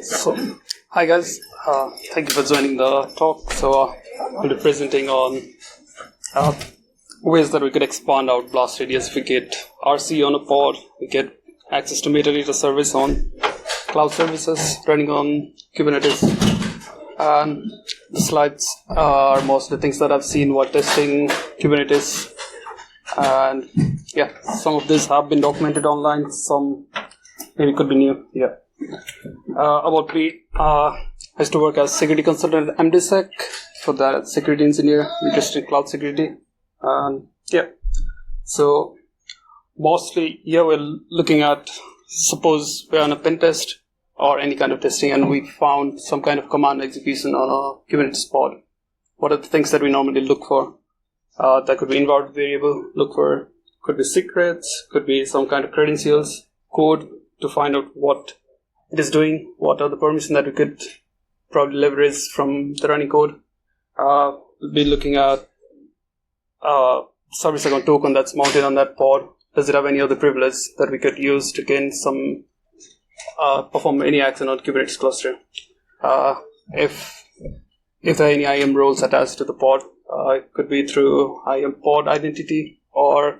So, hi guys, thank you for joining the talk. So, I'll be presenting on ways that we could expand out blast radius. If we get RCE on a pod, we get access to metadata service on cloud services running on Kubernetes. And the slides are mostly things that I've seen while testing Kubernetes. And yeah, some of these have been documented online, some maybe could be new. Yeah. About me, I used to work as security consultant at MDSec, for that security engineer, interested in cloud security. And yeah, so mostly here we're looking at, suppose we're on a pen test or any kind of testing and we found some kind of command execution on a Kubernetes pod. What are the things that we normally look for? That could be invalid variable, look for, could be secrets, could be some kind of credentials, code to find out what it is doing, what are the permissions that we could probably leverage from the running code. We'll be looking at service account token that's mounted on that pod. Does it have any other privilege that we could use to gain some, perform any action on Kubernetes cluster? If there are any IAM roles attached to the pod, it could be through IAM pod identity or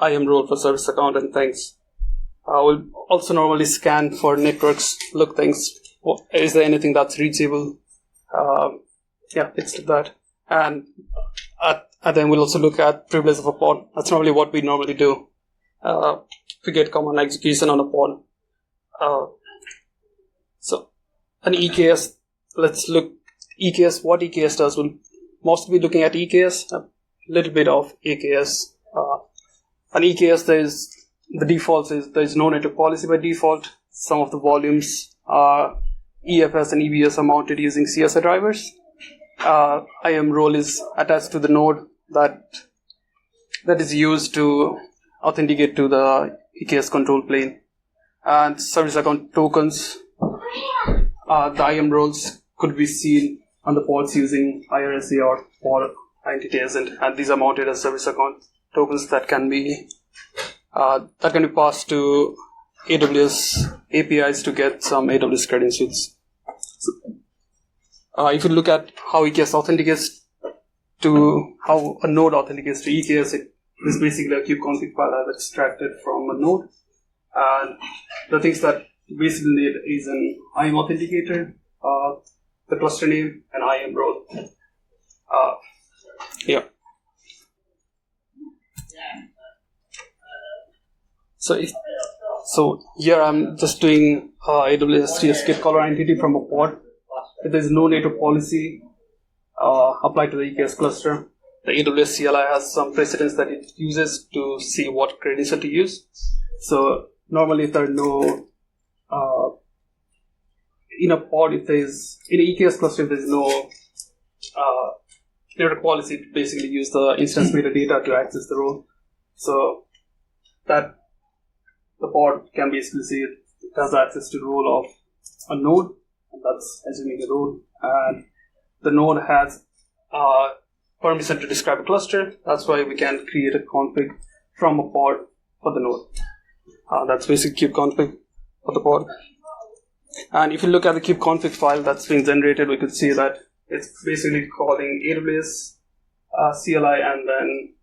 IAM role for service account and things. We'll also normally scan for networks, look things. Is there anything that's reachable? It's like that. And then we'll also look at privilege of a pod. That's normally what we normally do. We get command execution on a pod. So an EKS, let's look EKS, what EKS does. We'll mostly be looking at EKS, a little bit of AKS. An EKS, the default is there is no network policy by default. Some of the volumes are EFS and EBS are mounted using CSI drivers. IAM role is attached to the node that is used to authenticate to the EKS control plane. And service account tokens, the IAM roles could be seen on the pods using RCE or pod identity agent, and these are mounted as service account tokens that can be passed to AWS APIs to get some AWS credentials. If you look at how EKS authenticates to how a node authenticates to EKS, it is basically a kubeconfig file I've extracted from a node. And the things that you basically need is an IAM authenticator, the cluster name, and IAM role. So here I'm just doing AWS CS get caller entity from a pod. If there is no native policy applied to the EKS cluster, the AWS CLI has some precedence that it uses to see what credential to use. So normally if there are no in a pod, if there is in an EKS cluster, if there is no network policy, to basically use the instance metadata to access the role. So that the pod can basically see it has access to the role of a node, and that's assuming a role. And the node has permission to describe a cluster. That's why we can create a config from a pod for the node. That's basic kubeconfig for the pod. And if you look at the kubeconfig file that's being generated, we could see that it's basically calling AWS CLI, and then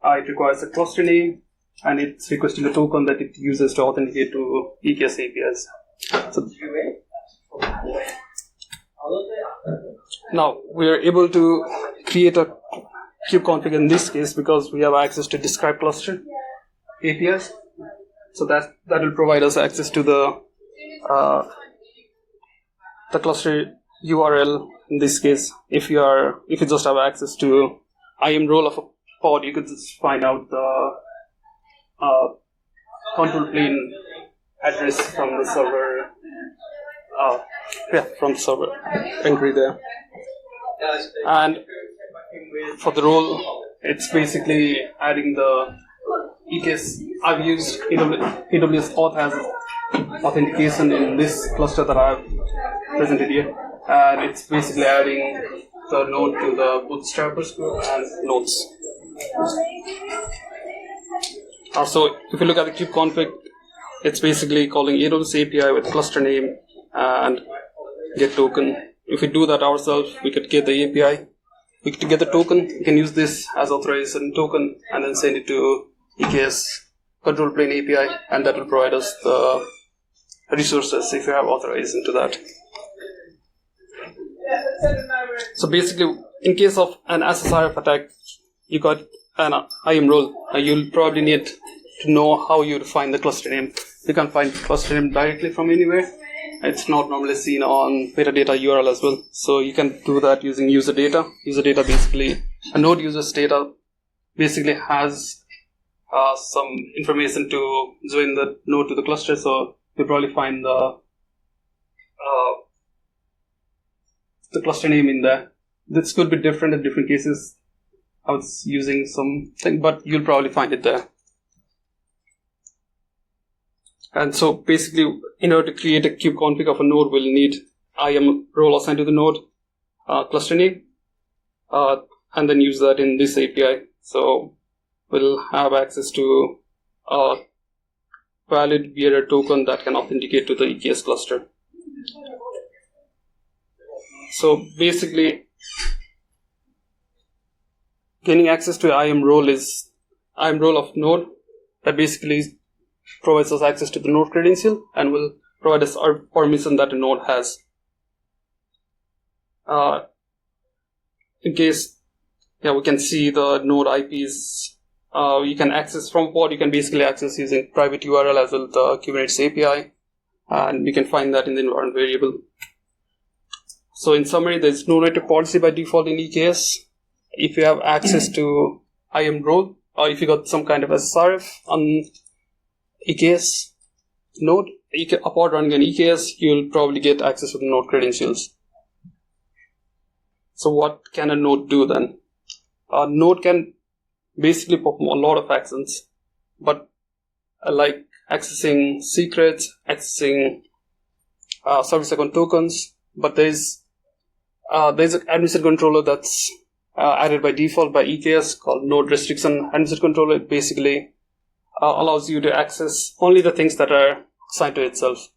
it requires a cluster name, and it's requesting a token that it uses to authenticate to EKS APIs. So now we are able to create a kubeconfig in this case because we have access to describe cluster APIs. So that will provide us access to the cluster URL. In this case, if you just have access to IAM role of a pod, you could just find out the control plane address from the server. From the server entry there. And for the role, it's basically adding the EKS. I've used AWS Auth as authentication in this cluster that I've presented here. And it's basically adding the node to the bootstrappers group and nodes. So if you look at the kubeconfig, it's basically calling AWS API with cluster name and get token. If we do that ourselves, we could get the API. We could get the token. We can use this as authorization token and then send it to EKS control plane API, and that will provide us the resources if you have authorization to that. So basically, in case of an SSRF attack, you got an IAM role. You'll probably need to know how you define the cluster name. You can find cluster name directly from anywhere. It's not normally seen on metadata URL as well. So you can do that using user data. User data basically, a node user's data basically has some information to join the node to the cluster. So you'll probably find the cluster name in there. This could be different in different cases. I was using something, but you'll probably find it there. And so basically, in order to create a kubeconfig of a node, we'll need IAM role assigned to the node, cluster name, and then use that in this API. So we'll have access to a valid bearer token that can authenticate to the EKS cluster. So basically, gaining access to IAM role is IAM role of node that basically provides us access to the node credential and will provide us our permission that a node has. In case, we can see the node IPs. You can access from pod. You can basically access using private URL as well the Kubernetes API, and you can find that in the environment variable. So in summary, there's no network policy by default in EKS. If you have access to IAM role, or if you got some kind of SSRF on EKS node, upon running an EKS, you'll probably get access to the node credentials. So what can a node do then? A node can basically perform a lot of actions, but like accessing secrets, accessing service account tokens, but there's an administrator controller that's added by default by EKS called node restriction administrator controller. It basically allows you to access only the things that are assigned to itself.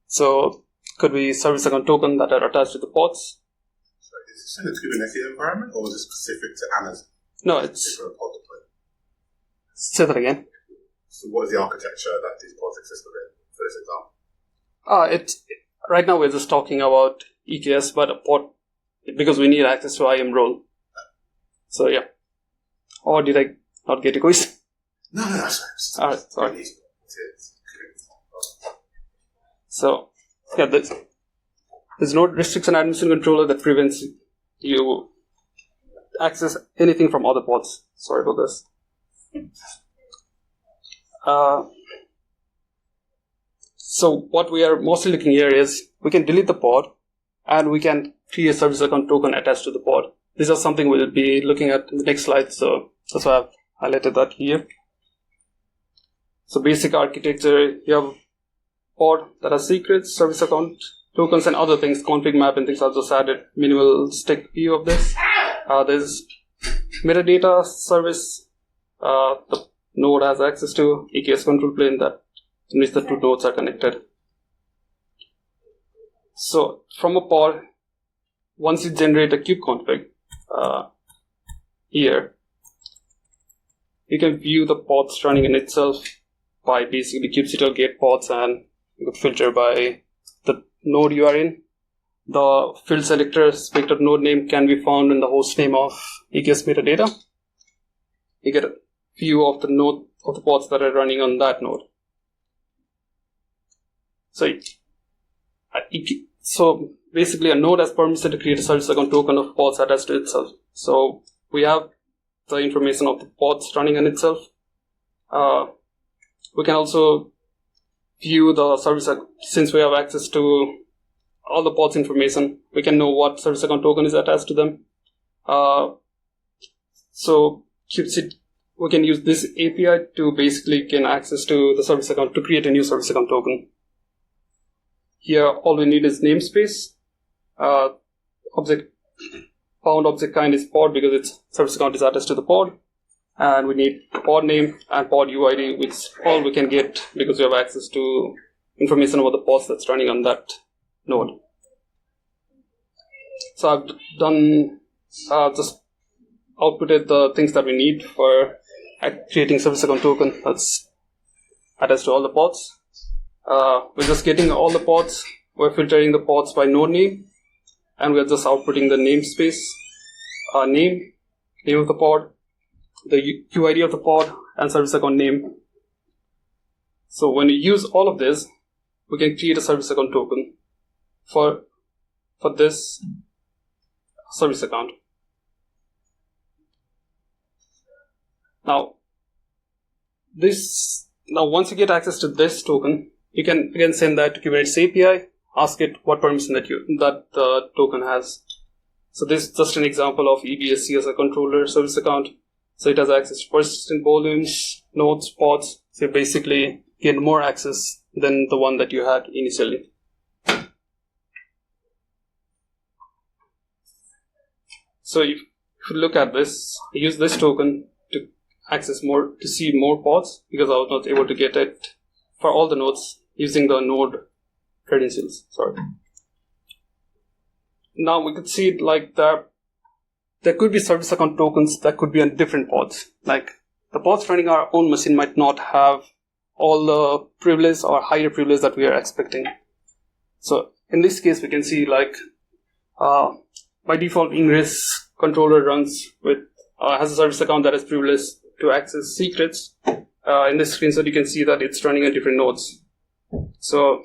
So could be service account token that are attached to the pods. So is this in a Kubernetes environment, or is it specific to Amazon? No, it's... Say that again. So what is the architecture that these pods exist within, for this example? Right now we're just talking about EKS, but a pod, because we need access to IAM role. So yeah. Or did I not get a question? No, sorry. Sorry. So, yeah, there's no restriction administration controller that prevents you access anything from other pods. Sorry about this. So what we are mostly looking here is we can delete the pod and we can create a service account token attached to the pod. This is something we'll be looking at in the next slide, so that's why I've highlighted that here. So basic architecture, you have pod that has secrets, service account tokens, and other things, config map and things. I've just added minimal stick view of this. There's metadata service. The node has access to EKS control plane that in which the two nodes are connected. So from a pod, once you generate a kubeconfig here, you can view the pods running in itself by basically kubectl get pods, and you could filter by the node you are in. The field selector expected node name can be found in the host name of EKS metadata. You get a view of the node of the pods that are running on that node. So basically a node has permission to create a service account token of pods attached to itself. So we have the information of the pods running on itself. We can also view the service, since we have access to all the pods information, we can know what service account token is attached to them. So we can use this API to basically gain access to the service account to create a new service account token. Here, all we need is namespace. Object kind is pod because its service account is attached to the pod. and we need pod name and pod UID, which all we can get because we have access to information about the pods that's running on that node. So I've done just outputted the things that we need for creating service account token that's attached to all the pods. We're just getting all the pods. We're filtering the pods by node name, and we're just outputting the namespace, name of the pod, the UID of the pod, and service account name. So when we use all of this, we can create a service account token for this service account. Now once you get access to this token, you can again send that to Kubernetes API, ask it what permission that the token has. So this is just an example of EBSC as a controller service account. So it has access to persistent volumes, nodes, pods. So you basically get more access than the one that you had initially. So if you look at this, I use this token to see more pods because I was not able to get it for all the nodes using the node credentials. Sorry. Now we could see it like that. There could be service account tokens that could be on different pods. Like the pods running our own machine might not have all the privilege or higher privilege that we are expecting. So in this case, we can see like by default, Ingress controller runs with has a service account that has privilege to access secrets. In this screenshot, you can see that it's running on different nodes. So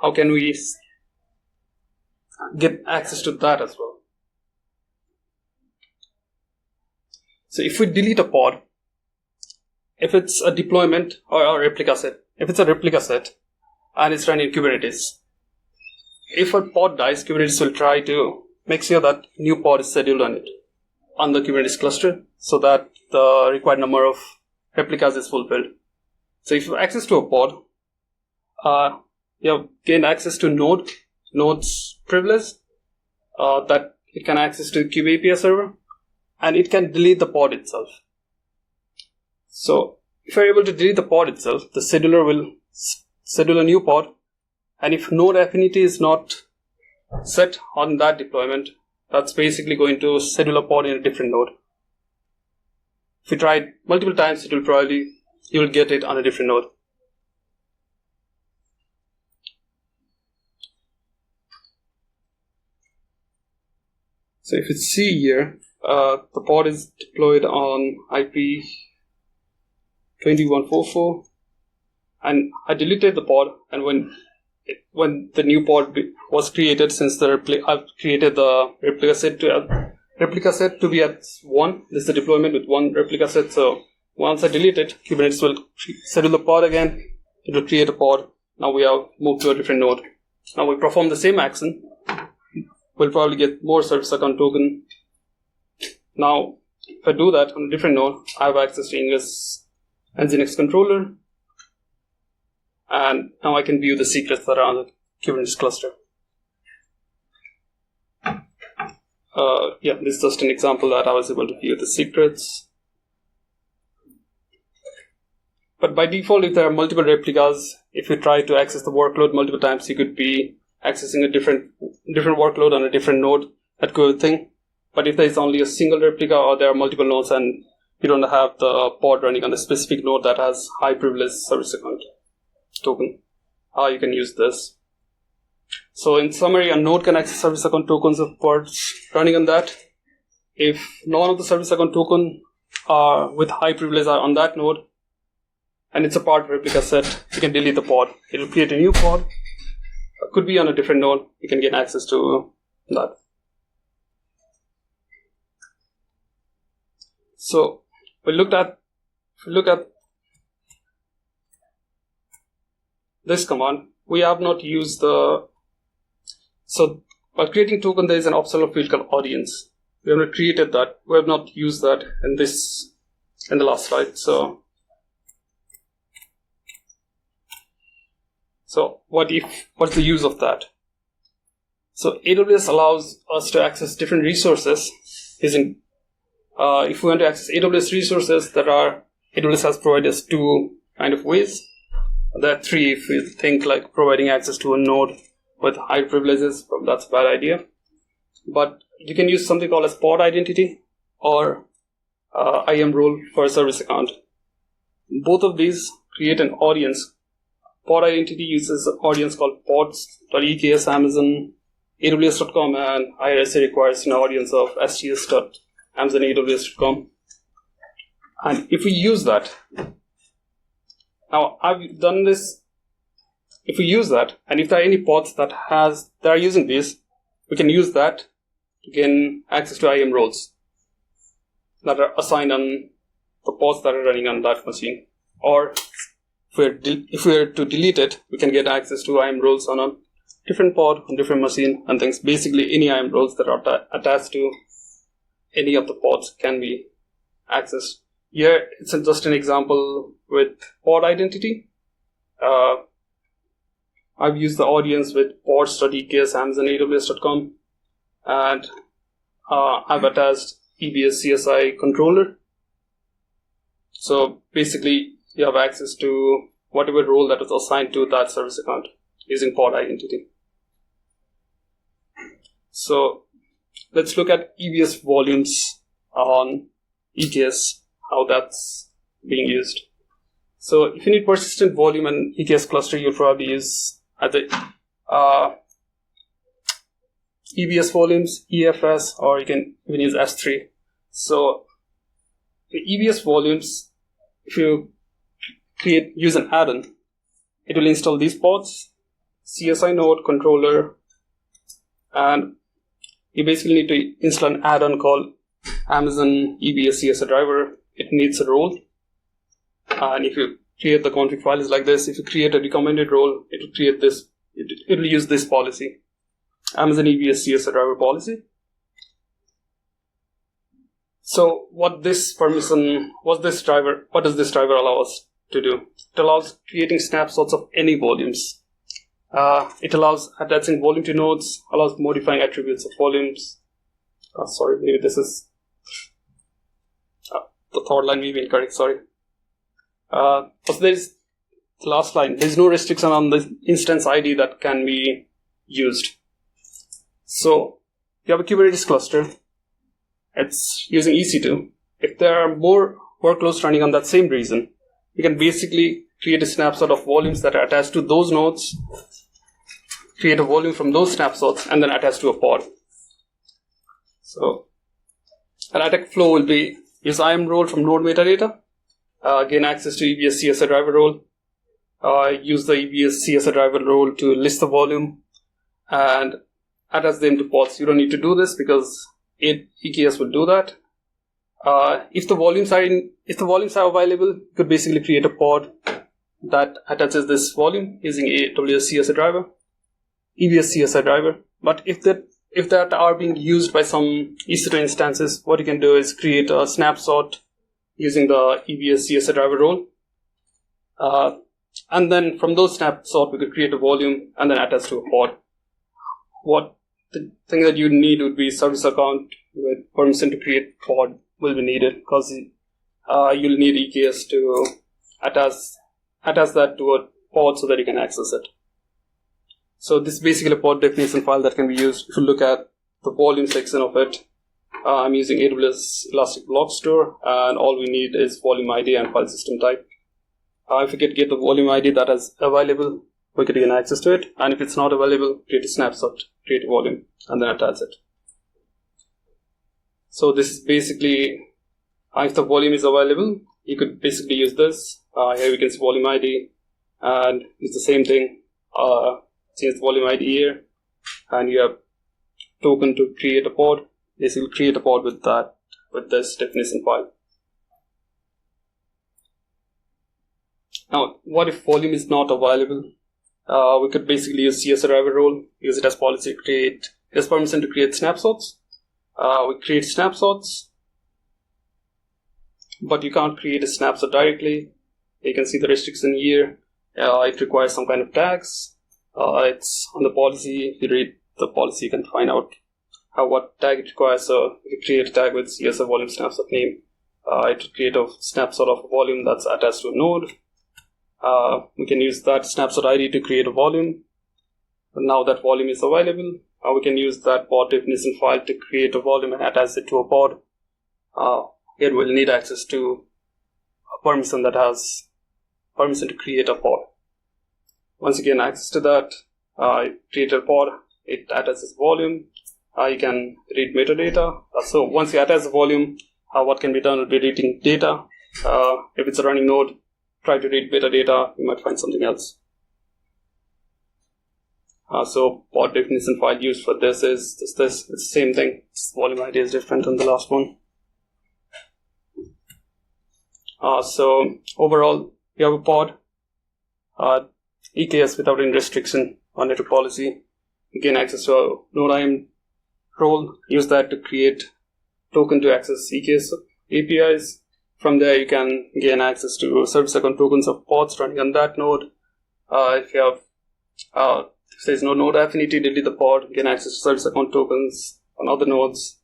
how can we get access to that as well? So if we delete a pod, if it's a deployment or a replica set, if it's a replica set and it's running in Kubernetes, if a pod dies, Kubernetes will try to make sure that new pod is scheduled on it, on the Kubernetes cluster, so that the required number of replicas is fulfilled. So if you have access to a pod, you have gained access to node's privilege, that it can access to Kube API server, and it can delete the pod itself. So if you're able to delete the pod itself, the scheduler will schedule a new pod, and if node affinity is not set on that deployment, that's basically going to schedule a pod in a different node. If you try it multiple times, you will get it on a different node. So if you see here, the pod is deployed on IP 2144, and I deleted the pod, and when the new pod was created, since I've created the replica set to be at 1. This is the deployment with 1 replica set. So once I delete it, Kubernetes will schedule the pod again. It will create a pod. Now we have moved to a different node. Now we perform the same action. We'll probably get more service account token. Now, if I do that on a different node, I have access to Ingress Nginx controller. And now I can view the secrets that are on the Kubernetes cluster. This is just an example that I was able to view the secrets. But by default, if there are multiple replicas, if you try to access the workload multiple times, you could be accessing a different workload on a different node. That could thing. But if there is only a single replica or there are multiple nodes and you don't have the pod running on a specific node that has high privilege service account token, you can use this. So in summary, a node can access service account tokens of pods running on that. If none of the service account token with high privilege are on that node, and it's a pod replica set, you can delete the pod. It will create a new pod. It could be on a different node. You can get access to that. So if we look at this command, we have not used so while creating token, there is an optional field called audience. We have not created that. We have not used that in the last slide. So what's the use of that? So AWS allows us to access different resources using if we want to access AWS resources, AWS has provided us two kind of ways. There are three. If we think like providing access to a node with high privileges, that's a bad idea. But you can use something called as pod identity or IAM role for a service account. Both of these create an audience. Pod identity uses an audience called pods.eks, Amazon, AWS.com, and RCE requires an audience of sts.amazon.aws.com. And if we use that, now I've done this. If we use that, and if there are any pods that are using this, we can use that to gain access to IAM roles that are assigned on the pods that are running on that machine. Or if we are to delete it, we can get access to IAM roles on a different pod, on different machine, and things. Basically, any IAM roles that are attached to any of the pods can be accessed. Here, it's just an example with pod identity. I've used the audience with pods.eks, Amazon, AWS.com, and I've attached EBS CSI controller. So basically, you have access to whatever role that was assigned to that service account using pod identity. So let's look at EBS volumes on EKS, how that's being used. So if you need persistent volume and EKS cluster, you'll probably use either EBS volumes, EFS, or you can even use S3. So the EBS volumes, if you use an add-on, it will install these pods, CSI node, controller, and you basically need to install an add-on called Amazon EBS CSI driver. It needs a role, and if you create the config file is like this. If you create a recommended role, it will create this. It will use this policy, Amazon EBS CSI driver policy. So what does this driver allow us to do? It allows creating snapshots of any volumes. It allows attaching volume to nodes, allows modifying attributes of volumes. Sorry, maybe this is the third line may be incorrect, sorry. So there's the last line. There's no restriction on the instance ID that can be used. So you have a Kubernetes cluster. It's using EC2. If there are more workloads running on that same region, you can basically create a snapshot of volumes that are attached to those nodes, create a volume from those snapshots, and then attach to a pod. So an attack flow will be use IAM role from node metadata, gain access to EBS CSI driver role, use the EBS CSI driver role to list the volume, and attach them to pods. You don't need to do this because EKS will do that. If the volumes are available, you could basically create a pod that attaches this volume using AWS CSI driver, EBS CSI driver. But if that are being used by some EC2 instances, what you can do is create a snapshot using the EBS CSI driver role. And then from those snapshots, we could create a volume and then attach to a pod. What the thing that you need would be service account with permission to create pod will be needed, because you'll need EKS to attach that to a pod so that you can access it. So this is basically a pod definition file that can be used. If you look at the volume section of it, I'm using AWS Elastic Block Store, and all we need is volume ID and file system type. If we could get the volume ID that is available, we could gain access to it. And if it's not available, create a snapshot, create a volume, and then attach it. So this is basically, if the volume is available, you could basically use this. Here we can see volume ID, and it's the same thing. Change the volume ID here, and you have token to create a pod. Basically, create a pod with this definition file. Now, what if volume is not available? We could basically use CSI driver role, use it as policy, as permission to create snapshots. We create snapshots, but you can't create a snapshot directly. You can see the restriction here. It requires some kind of tags. It's on the policy. If you read the policy, you can find out what tag it requires. So if you create a tag with CSR volume snapshot name, it will create a snapshot of a volume that's attached to a node. We can use that snapshot ID to create a volume. And now that volume is available, we can use that pod definition file to create a volume and attach it to a pod. Again, we'll need access to a permission that has permission to create a pod. Once you gain access to that, create a pod, it attaches volume. You can read metadata. So once you attach the volume, what can be done will be reading data. If it's a running node, try to read metadata, you might find something else. So pod definition file used for this is just this. It's the same thing. Volume ID is different than the last one. So overall, we have a pod, EKS without any restriction on network policy. You gain access to a node IAM role. Use that to create token to access EKS APIs. From there, you can gain access to service account tokens of pods running on that node. If there's no node affinity, delete the pod, gain access to service account tokens on other nodes.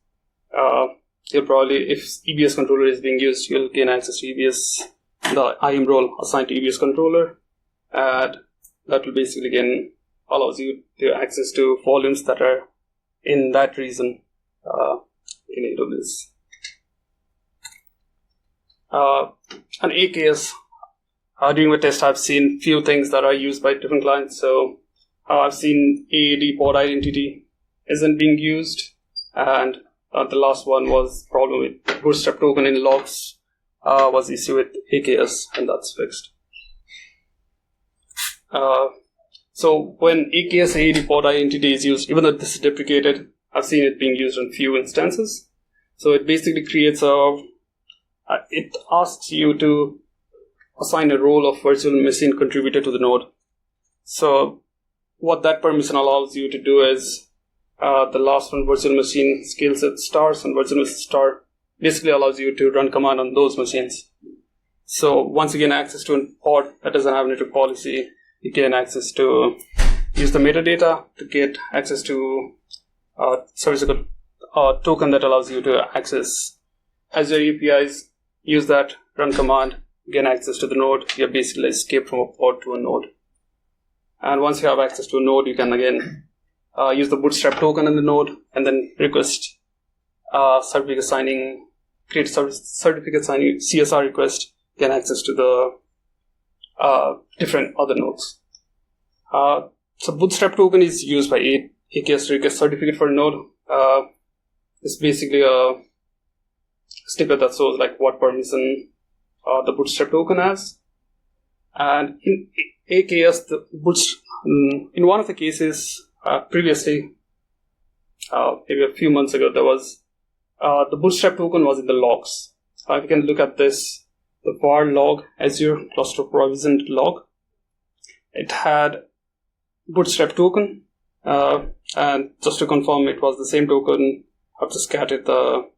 You'll probably, if EBS controller is being used, you'll gain access to EBS, the IAM role assigned to EBS controller. And that will basically again allows you to access to volumes that are in that region in AWS. And AKS, during the test, I've seen few things that are used by different clients. So I've seen AAD pod identity isn't being used, and the last one was problem with bootstrap token in logs was issue with AKS, and that's fixed. So when AKS AAD pod identity is used, even though this is deprecated, I've seen it being used on few instances. So it basically creates it asks you to assign a role of virtual machine contributor to the node. So what that permission allows you to do is the last one, virtual machine scale set stars, and virtual machine star basically allows you to run command on those machines. So once you gain access to a pod that doesn't have a network policy, you gain access to use the metadata to get access to service token that allows you to access Azure APIs. Use that, run command, gain access to the node. You basically escape from a pod to a node. And once you have access to a node, you can again use the bootstrap token in the node and then request certificate signing, create certificate signing CSR request, gain access to the different other nodes. So bootstrap token is used by AKS to request certificate for a node. It's basically a snippet that shows like what permission the bootstrap token has. And in AKS, in one of the cases previously, maybe a few months ago, there was the bootstrap token was in the logs. If you can look at this, the var log Azure cluster provisioned log, it had bootstrap token, and just to confirm it was the same token, I've just scattered the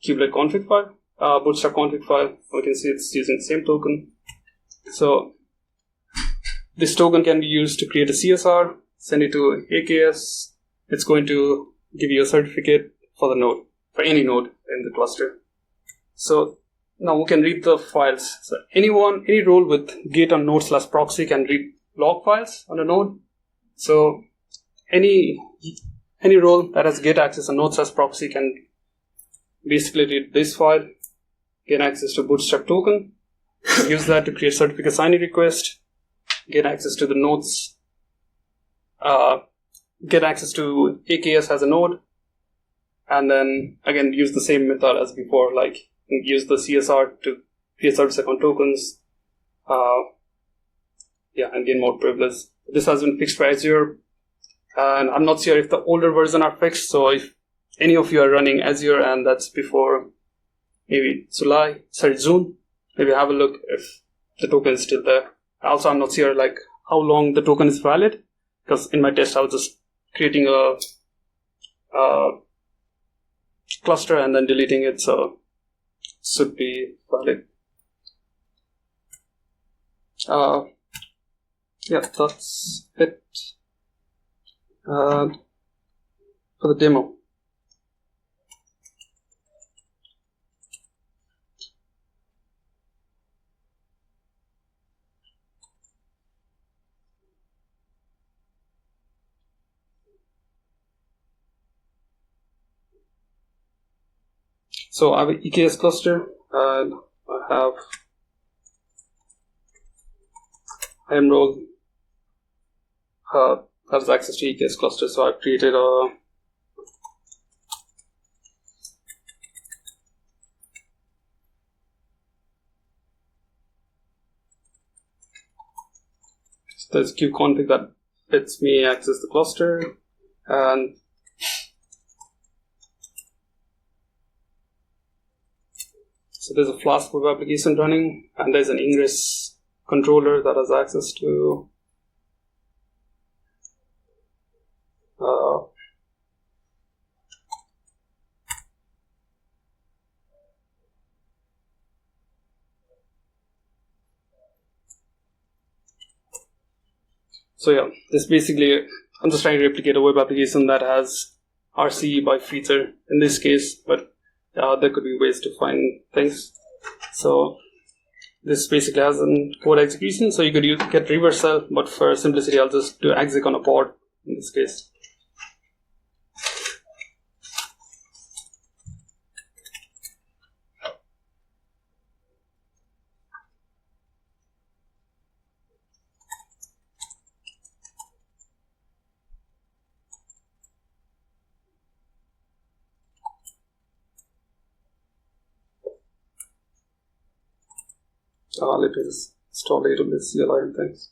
kubelet config file, bootstrap config file. We can see it's using the same token. So this token can be used to create a CSR, send it to AKS. It's going to give you a certificate for the node, for any node in the cluster. So now we can read the files. So any role with gate on node/proxy can read log files on a node. So any role that has gate access on node/proxy can basically read this file, gain access to bootstrap token, use that to create certificate signing request, get access to the nodes, get access to AKS as a node, and then again use the same method as before, like use the CSR to create service account tokens, and gain more privilege. This has been fixed for Azure, and I'm not sure if the older version are fixed. So if any of you are running Azure and that's before maybe June, maybe have a look if the token is still there. Also, I'm not sure like how long the token is valid, because in my test I was just creating a cluster and then deleting it, so it should be valid. That's it for the demo. So I have an EKS cluster, and I have IAM role has access to EKS cluster. So I've created a there's kubeconfig that lets me access the cluster, and so there's a Flask web application running, and there's an ingress controller that has access to so yeah, this basically, I'm just trying to replicate a web application that has RCE by feature in this case, but there could be ways to find things. So this basically has a code execution, so you could get reverse cell, but for simplicity, I'll just do exec on a pod in this case. Let me just install AWS CLI and things.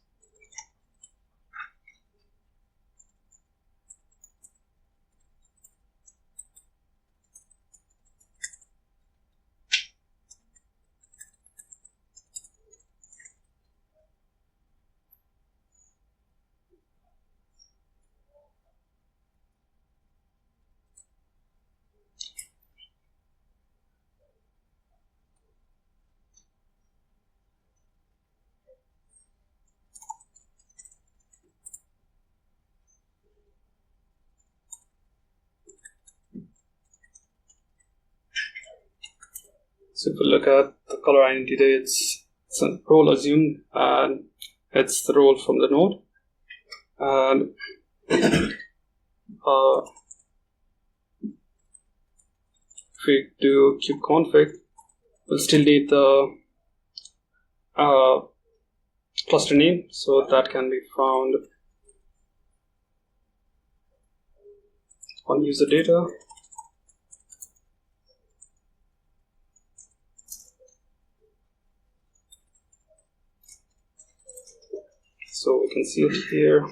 So if we look at the color identity, it's a role assumed, and it's the role from the node. And if we do kubeconfig, we'll still need the cluster name, so that can be found on user data. So we can see it here.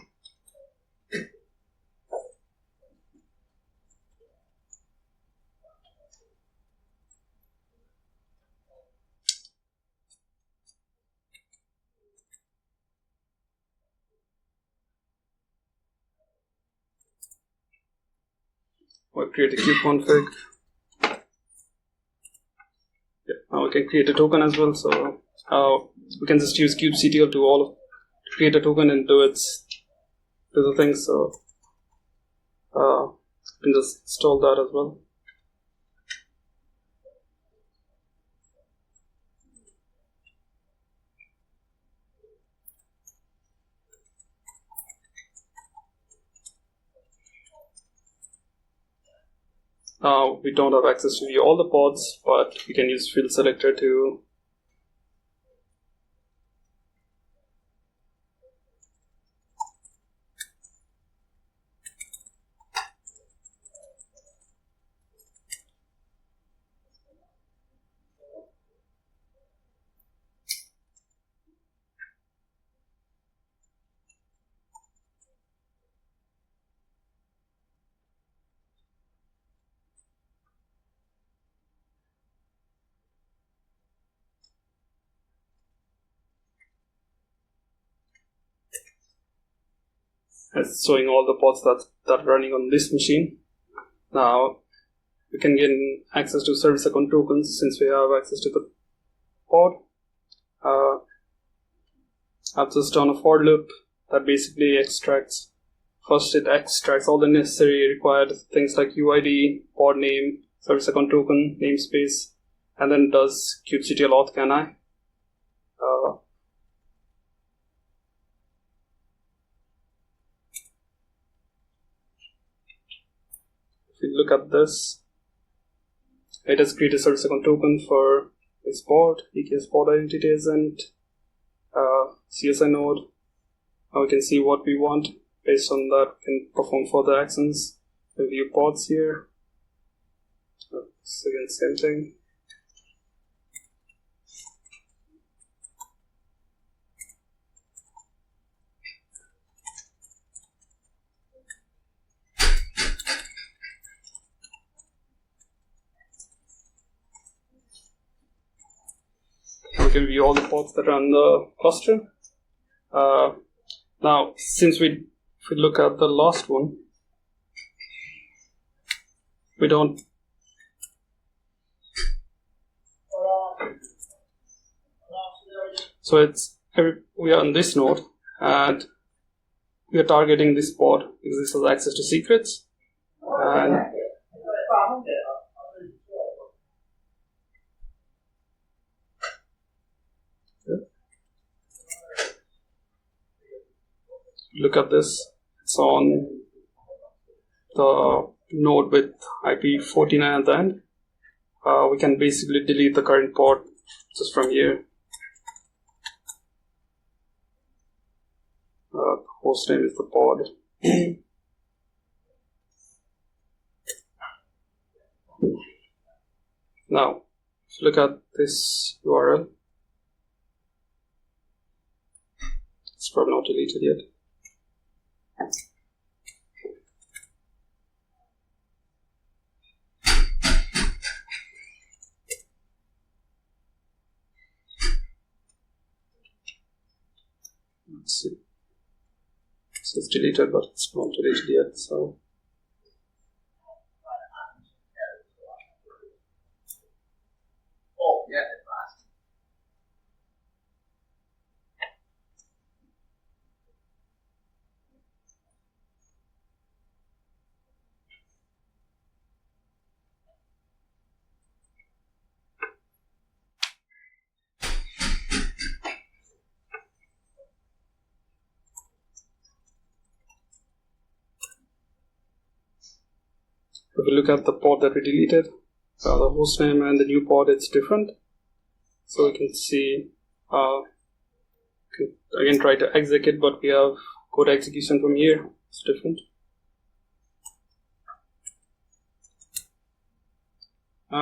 We'll create a kubeconfig. Yeah, now we can create a token as well. So we can just use kubectl to create a token and do the thing. So we can just install that as well. We don't have access to view all the pods, but we can use field selector to it's showing all the pods that are running on this machine. Now we can gain access to service account tokens since we have access to the pod. I've just done a for loop that basically extracts all the necessary required things like UID, pod name, service account token, namespace, and then does kubectl auth can I. If you look at this, it has created a service account token for this pod, EKS pod identities, and CSI node. Now we can see what we want. Based on that, we can perform further actions. We view pods here. So again, same thing. We can view all the pods that are on the cluster. Now, since if we look at the last one, we don't. So we are on this node, and we are targeting this pod because this has access to secrets. And look at this, it's on the node with IP 49 at the end. We can basically delete the current pod just from here. The host name is the pod. Now, if you look at this URL, it's probably not deleted yet. Let's see. So it's deleted, but it's not deleted yet. So if we look at the pod that we deleted, the host name and the new pod, it's different. So we can see, can again try to execute, but we have code execution from here. It's different.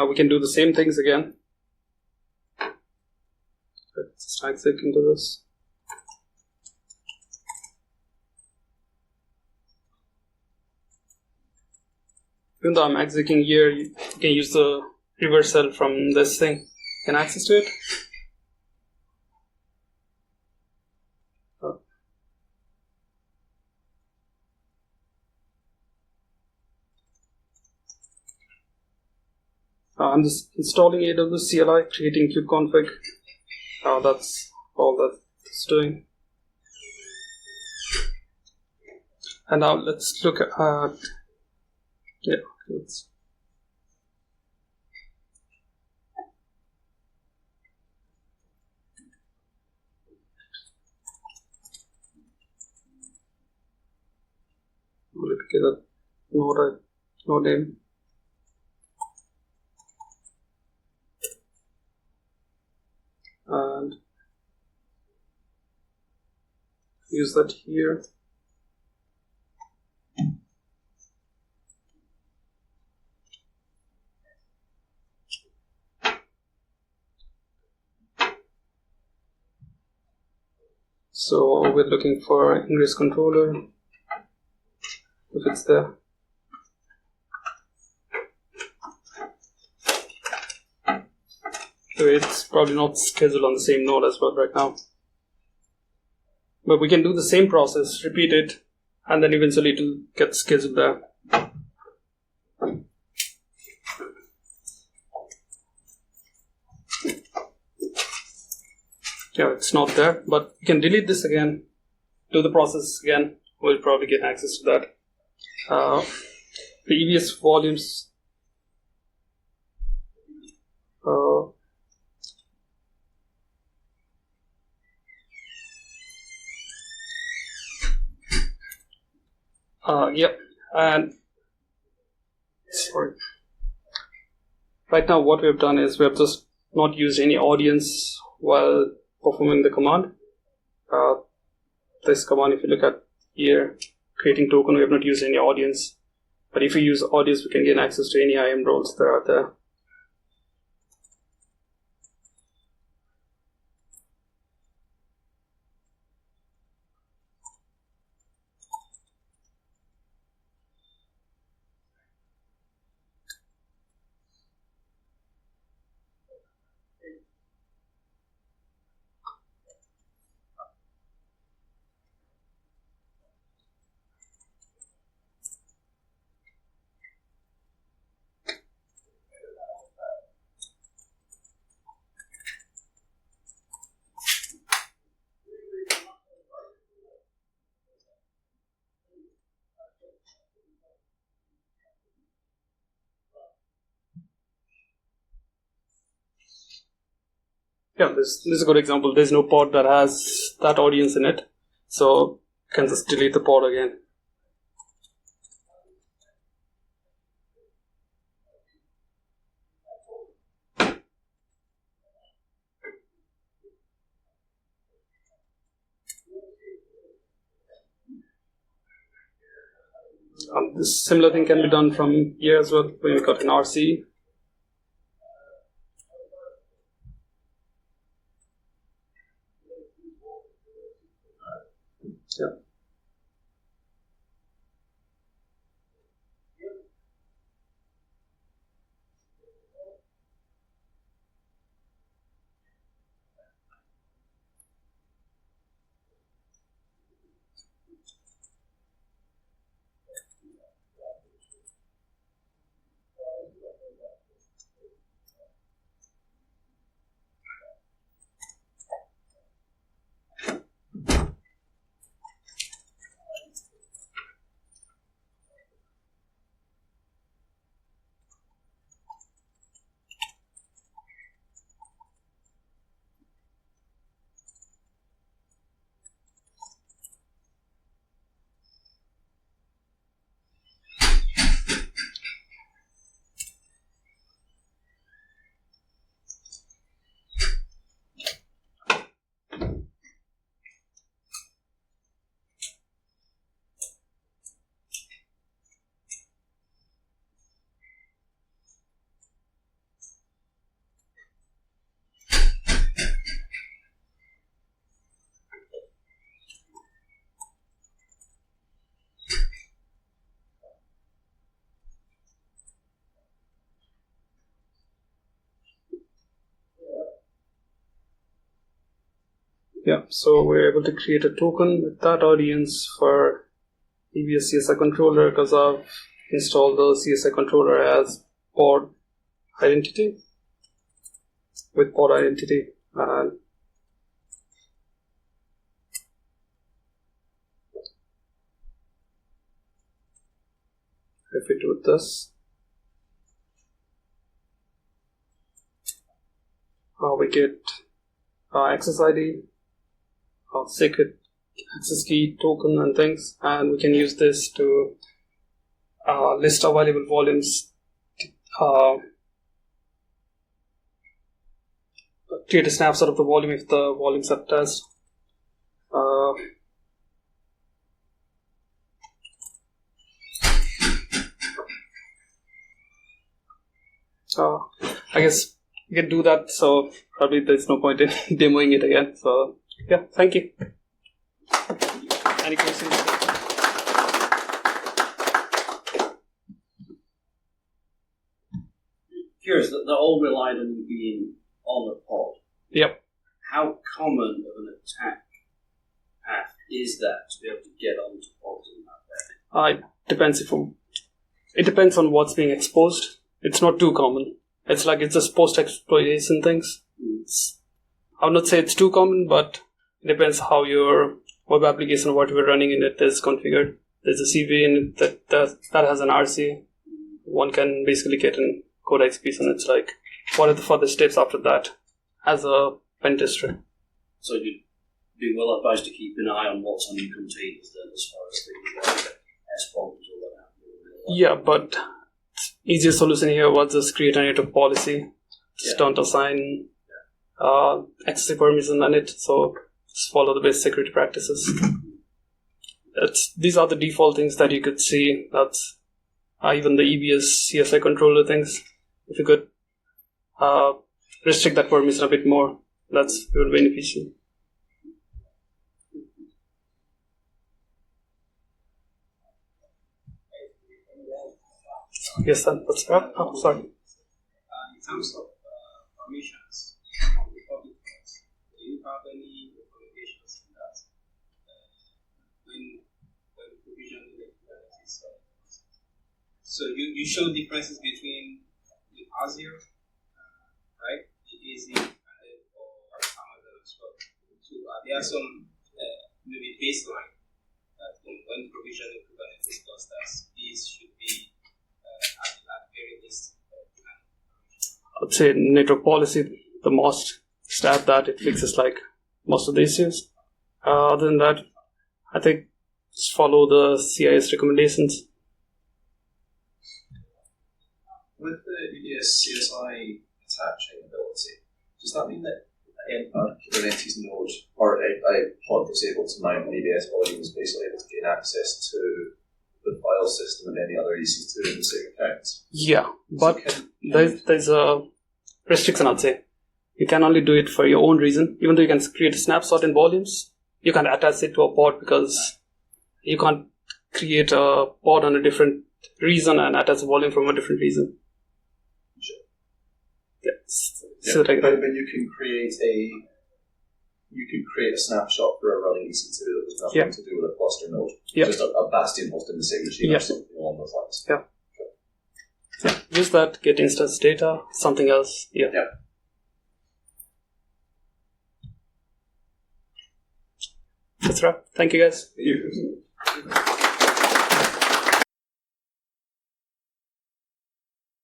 We can do the same things again. Let's just exit into this. Even though I'm exiting here, you can use the reversal from this thing. You can access to it. I'm just installing AWS CLI, creating kubeconfig. That's all that it's doing. And now let's look at let's get a node name. And use that here. So we're looking for ingress controller, if it's there. So it's probably not scheduled on the same node as well right now. But we can do the same process, repeat it, and then eventually it will get scheduled there. Yeah, it's not there, but we can delete this again, do the process again. We'll probably get access to that. The EVS volumes. Yep, and sorry. right now what we have done is we have just not used any audience while performing the command. This command, if you look at here, creating token, we have not used any audience. But if we use audience, we can gain access to any IAM roles that are there. Yeah, this is a good example. There's no pod that has that audience in it, so you can just delete the pod again. This similar thing can be done from here as well, when we got an RCE. Yeah. Yeah, so we're able to create a token with that audience for EBS CSI controller because I've installed the CSI controller as pod identity with pod identity. And if we do this, we get access ID, secret access key, token, and things, and we can use this to list available volumes, create a snapshot of the volume if the volumes are test. I guess we can do that, so probably there's no point in demoing it again. So yeah, thank you. Any questions? Curious that they're all relied on you being on a pod. Yep. How common of an attack path is that to be able to get onto pods in that way? It depends on what's being exposed. It's not too common. It's just post-exploitation things. I would not say it's too common, but it depends how your web application, what we're running in it, is configured. There's a CV in it that has an RCE. One can basically get in code XPs, and it's like, what are the further steps after that as a pen tester? So you'd be well advised to keep an eye on what's on your containers then, as far as things like S bombs or what have you. Yeah, but easiest solution here was just create a network policy. Just don't assign access permission on it. So just follow the best security practices. These are the default things that you could see. That's even the EBS CSI controller things. If you could restrict that permission a bit more, that's very beneficial. Yes, sir. What's up? Oh, sorry. In terms of permissions on the public nodes, do you have any recommendations in that when provisioning the Kubernetes? So you show differences between the Azure, right? The AZ and or Amazon as well. So there are some maybe baseline that when provisioning Kubernetes clusters, these should be at very least. I'd say network policy, the most stat that it fixes like most of the issues. Other than that, I think just follow the CIS recommendations. With the EBS CSI attaching ability, does that mean that a Kubernetes node or a pod that's able to mount an EBS volume is basically able to gain access to the file system of any other EC2 in the same account? Yeah, but there's a restriction, I'd say. You can only do it for your own reason. Even though you can create a snapshot in volumes, you can't attach it to a pod because you can't create a pod on a different reason and attach a volume from a different reason. Sure. Yes. Yeah, So like, but you can create a snapshot for a running EC2 that was nothing to do with a cluster node. Yeah. Just a bastion hosted in the same machine or something along those lines. Yeah. Yeah. Use that, get instance data, something else. Yeah. That's right. Thank you, guys. You.